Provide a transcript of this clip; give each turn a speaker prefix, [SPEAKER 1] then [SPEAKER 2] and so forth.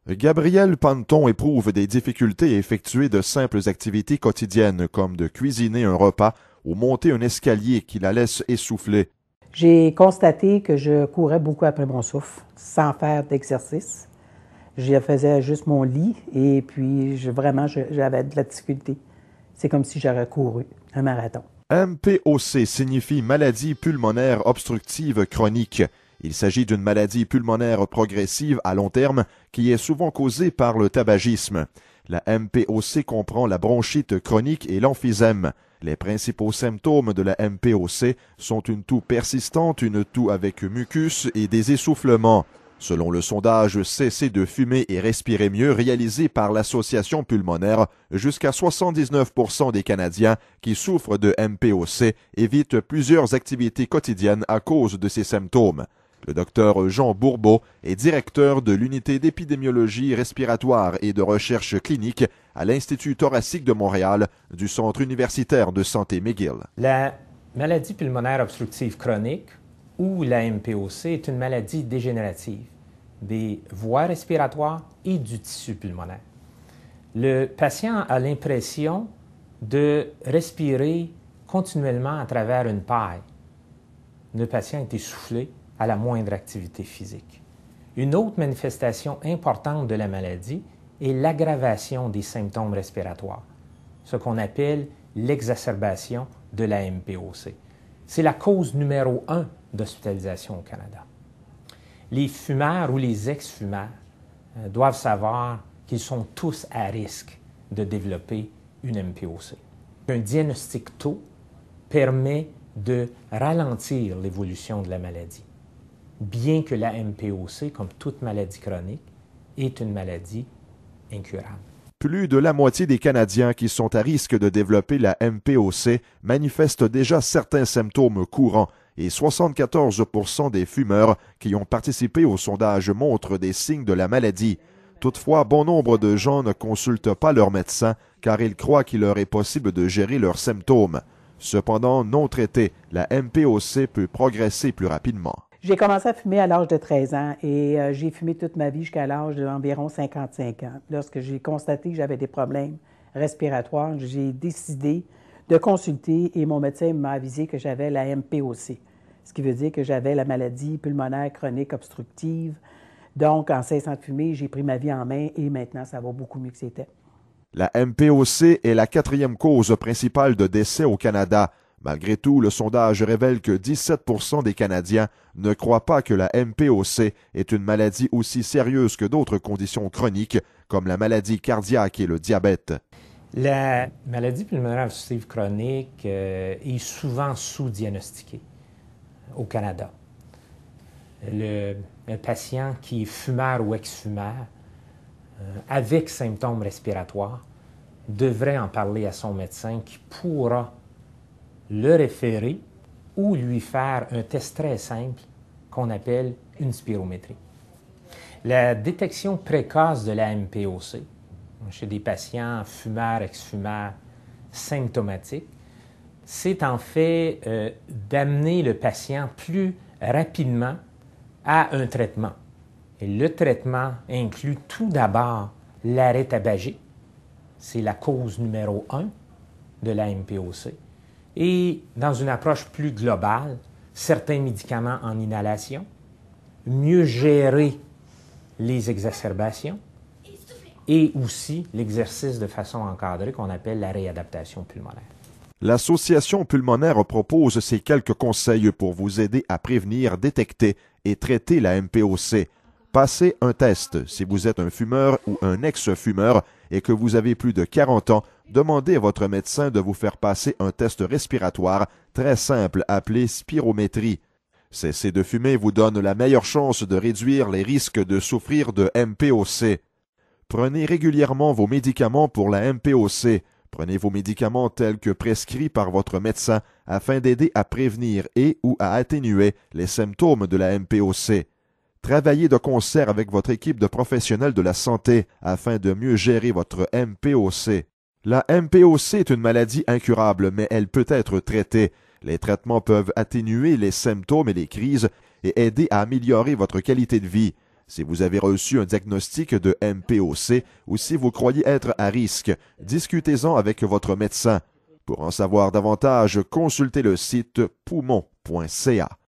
[SPEAKER 1] Gabrielle Panton éprouve des difficultés à effectuer de simples activités quotidiennes comme de cuisiner un repas ou monter un escalier qui la laisse essouffler.
[SPEAKER 2] J'ai constaté que je courais beaucoup après mon souffle, sans faire d'exercice. Je faisais juste mon lit et puis j'avais de la difficulté. C'est comme si j'aurais couru un marathon.
[SPEAKER 1] MPOC signifie maladie pulmonaire obstructive chronique. Il s'agit d'une maladie pulmonaire progressive à long terme qui est souvent causée par le tabagisme. La MPOC comprend la bronchite chronique et l'emphysème. Les principaux symptômes de la MPOC sont une toux persistante, une toux avec mucus et des essoufflements. Selon le sondage Cesser de fumer et respirer mieux réalisé par l'Association pulmonaire, jusqu'à 79% des Canadiens qui souffrent de MPOC évitent plusieurs activités quotidiennes à cause de ces symptômes. Le docteur Jean Bourbeau est directeur de l'unité d'épidémiologie respiratoire et de recherche clinique à l'Institut thoracique de Montréal du Centre universitaire de santé McGill.
[SPEAKER 3] La maladie pulmonaire obstructive chronique, ou la MPOC, est une maladie dégénérative des voies respiratoires et du tissu pulmonaire. Le patient a l'impression de respirer continuellement à travers une paille. Le patient est essoufflé à la moindre activité physique. Une autre manifestation importante de la maladie est l'aggravation des symptômes respiratoires, ce qu'on appelle l'exacerbation de la MPOC. C'est la cause numéro 1 d'hospitalisation au Canada. Les fumeurs ou les ex-fumeurs doivent savoir qu'ils sont tous à risque de développer une MPOC. Un diagnostic tôt permet de ralentir l'évolution de la maladie, bien que la MPOC, comme toute maladie chronique, est une maladie incurable.
[SPEAKER 1] Plus de la moitié des Canadiens qui sont à risque de développer la MPOC manifestent déjà certains symptômes courants et 74% des fumeurs qui ont participé au sondage montrent des signes de la maladie. Toutefois, bon nombre de gens ne consultent pas leur médecin car ils croient qu'il leur est possible de gérer leurs symptômes. Cependant, non traitée, la MPOC peut progresser plus rapidement.
[SPEAKER 2] J'ai commencé à fumer à l'âge de 13 ans et j'ai fumé toute ma vie jusqu'à l'âge d'environ 55 ans. Lorsque j'ai constaté que j'avais des problèmes respiratoires, j'ai décidé de consulter et mon médecin m'a avisé que j'avais la MPOC, ce qui veut dire que j'avais la maladie pulmonaire chronique obstructive. Donc, en cessant de fumer, j'ai pris ma vie en main et maintenant, ça va beaucoup mieux que c'était.
[SPEAKER 1] La MPOC est la 4e cause principale de décès au Canada. Malgré tout, le sondage révèle que 17% des Canadiens ne croient pas que la MPOC est une maladie aussi sérieuse que d'autres conditions chroniques, comme la maladie cardiaque et le diabète.
[SPEAKER 3] La maladie pulmonaire obstructive chronique est souvent sous-diagnostiquée au Canada. Le patient qui est fumeur ou ex-fumeur avec symptômes respiratoires devrait en parler à son médecin qui pourra le référer ou lui faire un test très simple qu'on appelle une spirométrie. La détection précoce de la MPOC chez des patients fumeurs, ex-fumeurs symptomatiques, c'est en fait d'amener le patient plus rapidement à un traitement. Et le traitement inclut tout d'abord l'arrêt tabagique, c'est la cause numéro 1 de la MPOC. Et dans une approche plus globale, certains médicaments en inhalation, mieux gérer les exacerbations et aussi l'exercice de façon encadrée qu'on appelle la réadaptation pulmonaire.
[SPEAKER 1] L'Association pulmonaire propose ces quelques conseils pour vous aider à prévenir, détecter et traiter la MPOC. Passez un test. Si vous êtes un fumeur ou un ex-fumeur et que vous avez plus de 40 ans, demandez à votre médecin de vous faire passer un test respiratoire très simple appelé spirométrie. Cesser de fumer vous donne la meilleure chance de réduire les risques de souffrir de MPOC. Prenez régulièrement vos médicaments pour la MPOC. Prenez vos médicaments tels que prescrits par votre médecin afin d'aider à prévenir et ou à atténuer les symptômes de la MPOC. Travaillez de concert avec votre équipe de professionnels de la santé afin de mieux gérer votre MPOC. La MPOC est une maladie incurable, mais elle peut être traitée. Les traitements peuvent atténuer les symptômes et les crises et aider à améliorer votre qualité de vie. Si vous avez reçu un diagnostic de MPOC ou si vous croyez être à risque, discutez-en avec votre médecin. Pour en savoir davantage, consultez le site poumon.ca.